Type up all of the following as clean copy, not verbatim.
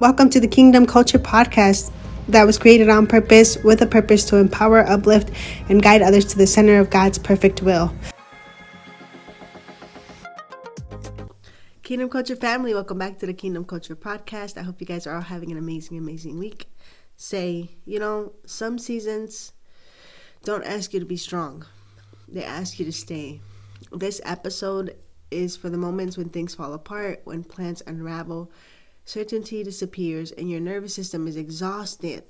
Welcome to the Kingdom Culture Podcast that was created on purpose with a purpose to empower, uplift, and guide others to the center of God's perfect will. Kingdom Culture family, welcome back to the Kingdom Culture Podcast. I hope you guys are all having an amazing week. Some seasons don't ask you to be strong. They ask you to stay. This episode is for the moments when things fall apart, when plans unravel, certainty disappears, and your nervous system is exhausted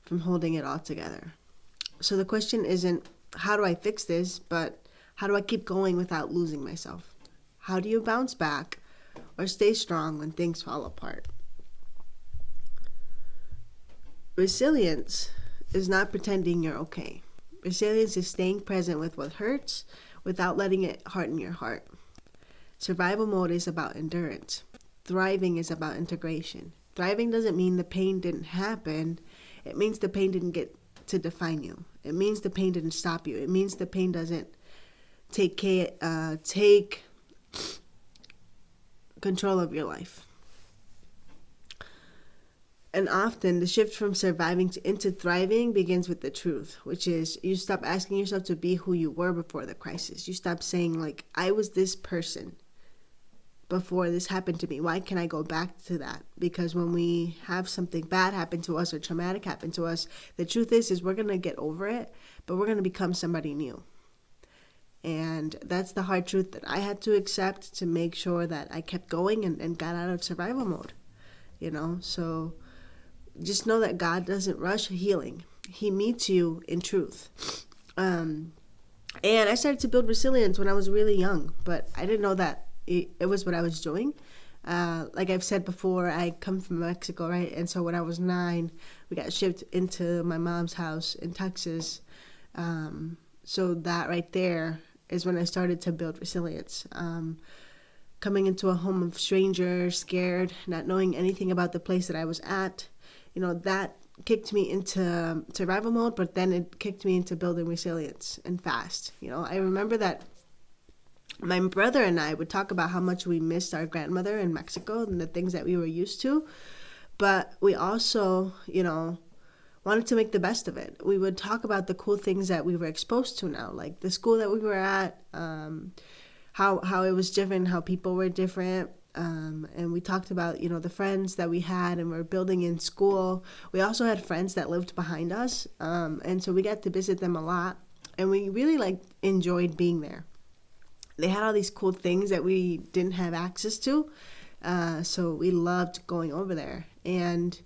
from holding it all together. So the question isn't, how do I fix this? But how do I keep going without losing myself? How do you bounce back or stay strong when things fall apart? Resilience is not pretending you're okay. Resilience is staying present with what hurts without letting it harden your heart. Survival mode is about endurance. Thriving is about integration. Thriving doesn't mean the pain didn't happen. It means the pain didn't get to define you. It means the pain didn't stop you. It means the pain doesn't take control of your life. And often the shift from surviving into thriving begins with the truth, which is you stop asking yourself to be who you were before the crisis. You stop saying, I was this person before this happened to me. Why can't I go back to that? Because when we have something bad happen to us or traumatic happen to us, the truth is we're going to get over it, but we're going to become somebody new. And that's the hard truth that I had to accept to make sure that I kept going and got out of survival mode. So just know that God doesn't rush healing. He meets you in truth. And I started to build resilience when I was really young, but I didn't know that it was what I was doing. Like I've said before, I come from Mexico, right? And so when I was 9, we got shipped into my mom's house in Texas. So that right there is when I started to build resilience. Coming into a home of strangers, scared, not knowing anything about the place that I was at, that kicked me into survival mode, but then it kicked me into building resilience and fast. I remember that my brother and I would talk about how much we missed our grandmother in Mexico and the things that we were used to. But we also, wanted to make the best of it. We would talk about the cool things that we were exposed to now, like the school that we were at, how it was different, how people were different. And we talked about, the friends that we had and we were building in school. We also had friends that lived behind us. And so we got to visit them a lot. And we really enjoyed being there. They had all these cool things that we didn't have access to. So we loved going over there. And,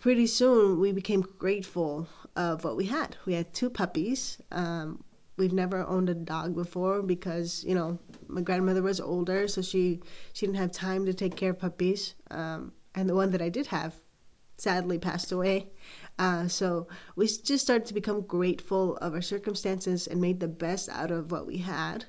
pretty soon we became grateful of what we had. We had 2 puppies. We've never owned a dog before because, my grandmother was older, so she didn't have time to take care of puppies. And the one that I did have sadly passed away. So we just started to become grateful of our circumstances and made the best out of what we had.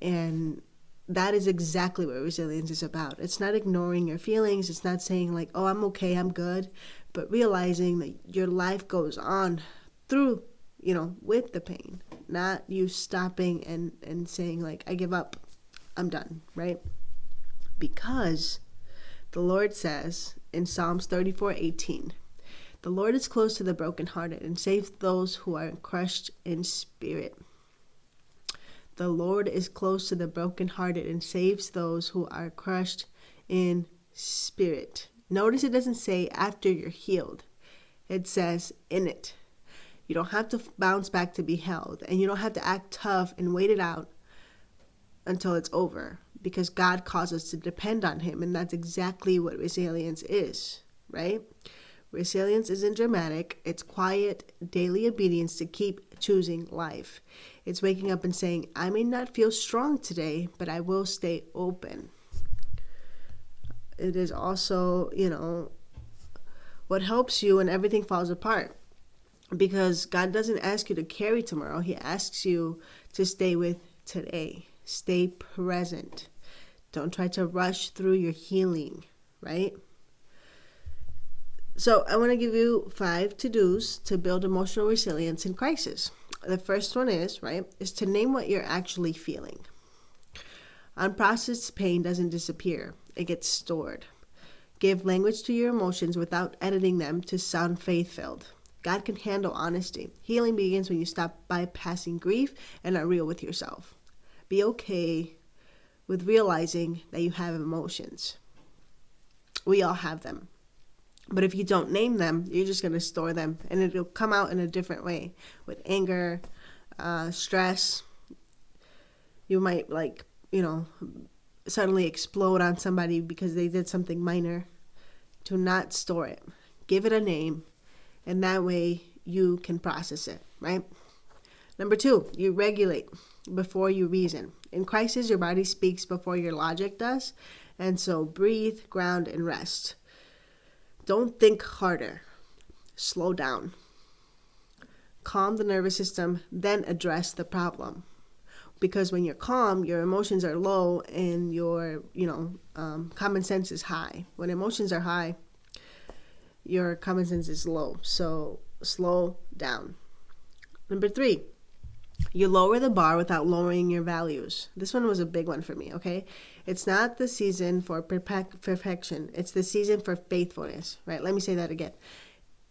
And that is exactly what resilience is about. It's not ignoring your feelings. It's not saying oh, I'm okay, I'm good. But realizing that your life goes on through, with the pain. Not you stopping and saying I give up, I'm done, right? Because the Lord says in Psalms 34:18, the Lord is close to the brokenhearted and saves those who are crushed in spirit. The Lord is close to the brokenhearted and saves those who are crushed in spirit. Notice it doesn't say after you're healed. It says in it. You don't have to bounce back to be held, and you don't have to act tough and wait it out until it's over, because God calls us to depend on Him, and that's exactly what resilience is, right? Resilience isn't dramatic. It's quiet, daily obedience to keep choosing life. It's waking up and saying, I may not feel strong today, but I will stay open. It is also, what helps you when everything falls apart. Because God doesn't ask you to carry tomorrow. He asks you to stay with today. Stay present. Don't try to rush through your healing, right? So I want to give you 5 to-dos to build emotional resilience in crisis. The first one is to name what you're actually feeling. Unprocessed pain doesn't disappear. it gets stored. Give language to your emotions without editing them to sound faith-filled. God can handle honesty. Healing begins when you stop bypassing grief and are real with yourself. Be okay with realizing that you have emotions. We all have them. But if you don't name them, you're just going to store them, and it'll come out in a different way with anger, stress. You might suddenly explode on somebody because they did something minor. Do not store it. Give it a name, and that way you can process it, right? Number 2, you regulate before you reason. In crisis, your body speaks before your logic does, and so breathe, ground, and rest. Don't think harder. Slow down. Calm the nervous system, then address the problem. Because when you're calm, your emotions are low and your, common sense is high. When emotions are high, your common sense is low. So slow down. Number 3, you lower the bar without lowering your values. This one was a big one for me, okay? It's not the season for perfection. It's the season for faithfulness, right? Let me say that again.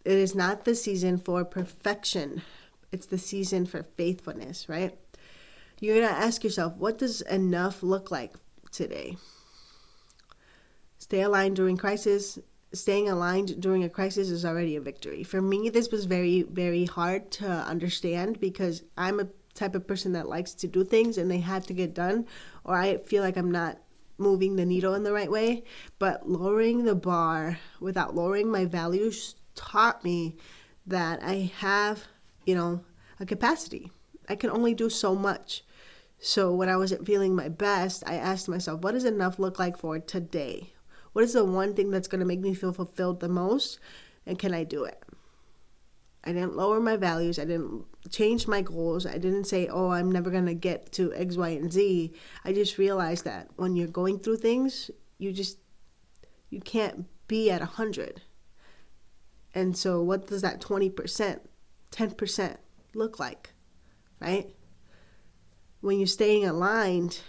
It is not the season for perfection. It's the season for faithfulness, right? You're going to ask yourself, what does enough look like today? Stay aligned during crisis. Staying aligned during a crisis is already a victory. For me, this was very, very hard to understand because I'm a type of person that likes to do things and they have to get done, or I feel like I'm not moving the needle in the right way. But lowering the bar without lowering my values taught me that I have, a capacity. I can only do so much. So when I wasn't feeling my best, I asked myself, what does enough look like for today? What is the one thing that's going to make me feel fulfilled the most? And can I do it? I didn't lower my values. I didn't change my goals. I didn't say, oh, I'm never going to get to X, Y, and Z. I just realized that when you're going through things, you can't be at 100. And so what does that 20%, 10% look like, right? When you're staying aligned,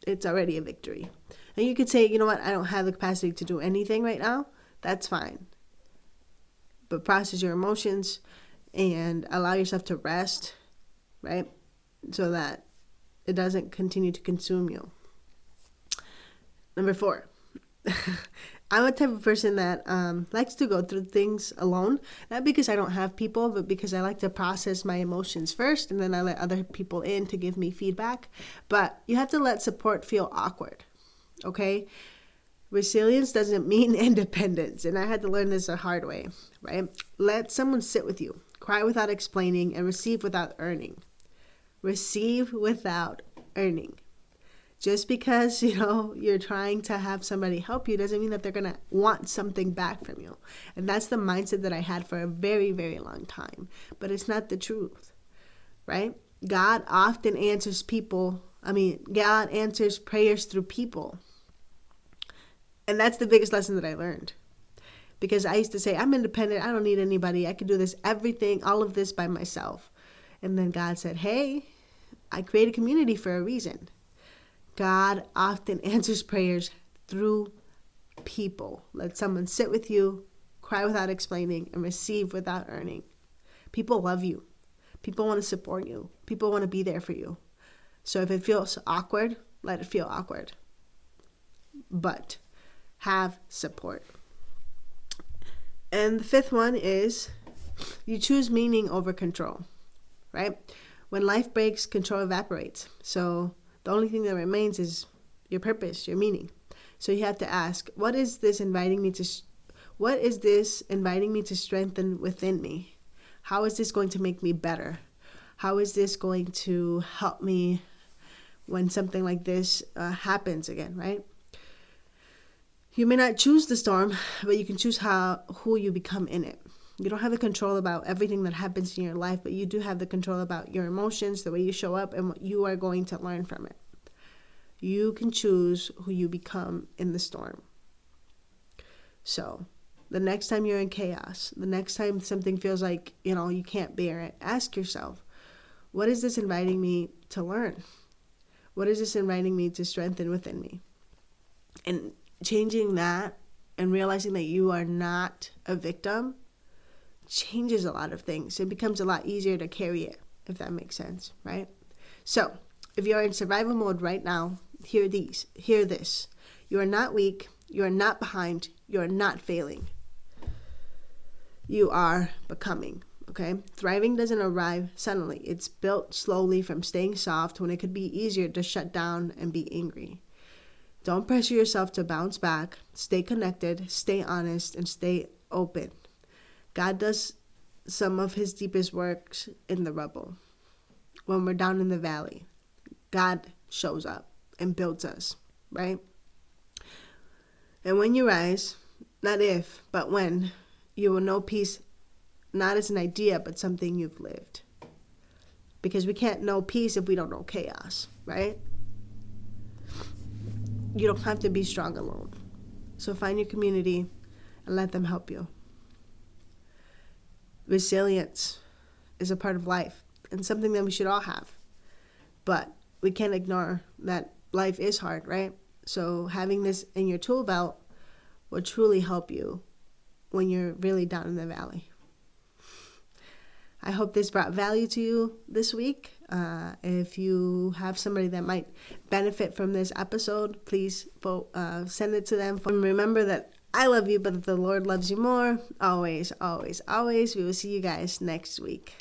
it's already a victory. And you could say, you know what, I don't have the capacity to do anything right now. That's fine. But process your emotions and allow yourself to rest, right? So that it doesn't continue to consume you. Number 4. I'm a type of person that likes to go through things alone. Not because I don't have people, but because I like to process my emotions first, and then I let other people in to give me feedback. But you have to let support feel awkward, okay? Resilience doesn't mean independence, and I had to learn this the hard way, right? Let someone sit with you, cry without explaining, and receive without earning. Receive without earning. Just because, you're trying to have somebody help you doesn't mean that they're going to want something back from you. And that's the mindset that I had for a very, very long time. But it's not the truth, right? God often answers God answers prayers through people. And that's the biggest lesson that I learned. Because I used to say, I'm independent. I don't need anybody. I can do this, everything, all of this by myself. And then God said, hey, I created a community for a reason. God often answers prayers through people. Let someone sit with you, cry without explaining, and receive without earning. People love you. People want to support you. People want to be there for you. So if it feels awkward, let it feel awkward. But have support. And the 5th one is you choose meaning over control, right? When life breaks, control evaporates. So the only thing that remains is your purpose, your meaning. So you have to ask, what is this inviting me to strengthen within me? How is this going to make me better? How is this going to help me when something like this happens again, right? You may not choose the storm, but you can choose who you become in it. You don't have the control about everything that happens in your life, but you do have the control about your emotions, the way you show up, and what you are going to learn from it. You can choose who you become in the storm. So the next time you're in chaos, the next time something feels like, you can't bear it, ask yourself, what is this inviting me to learn? What is this inviting me to strengthen within me? And changing that and realizing that you are not a victim changes a lot of things. It becomes a lot easier to carry it, if that makes sense, right? So, if you're in survival mode right now, hear this. You are not weak, you are not behind, you are not failing. You are becoming, okay? Thriving doesn't arrive suddenly. It's built slowly from staying soft when it could be easier to shut down and be angry. Don't pressure yourself to bounce back. Stay connected, stay honest, and stay open. God does some of his deepest works in the rubble. When we're down in the valley, God shows up and builds us, right? And when you rise, not if, but when, you will know peace not as an idea, but something you've lived. Because we can't know peace if we don't know chaos, right? You don't have to be strong alone. So find your community and let them help you. Resilience is a part of life and something that we should all have. But we can't ignore that life is hard, right? So having this in your tool belt will truly help you when you're really down in the valley. I hope this brought value to you this week. If you have somebody that might benefit from this episode, please send it to them. And remember that I love you, but that the Lord loves you more. Always, always, always. We will see you guys next week.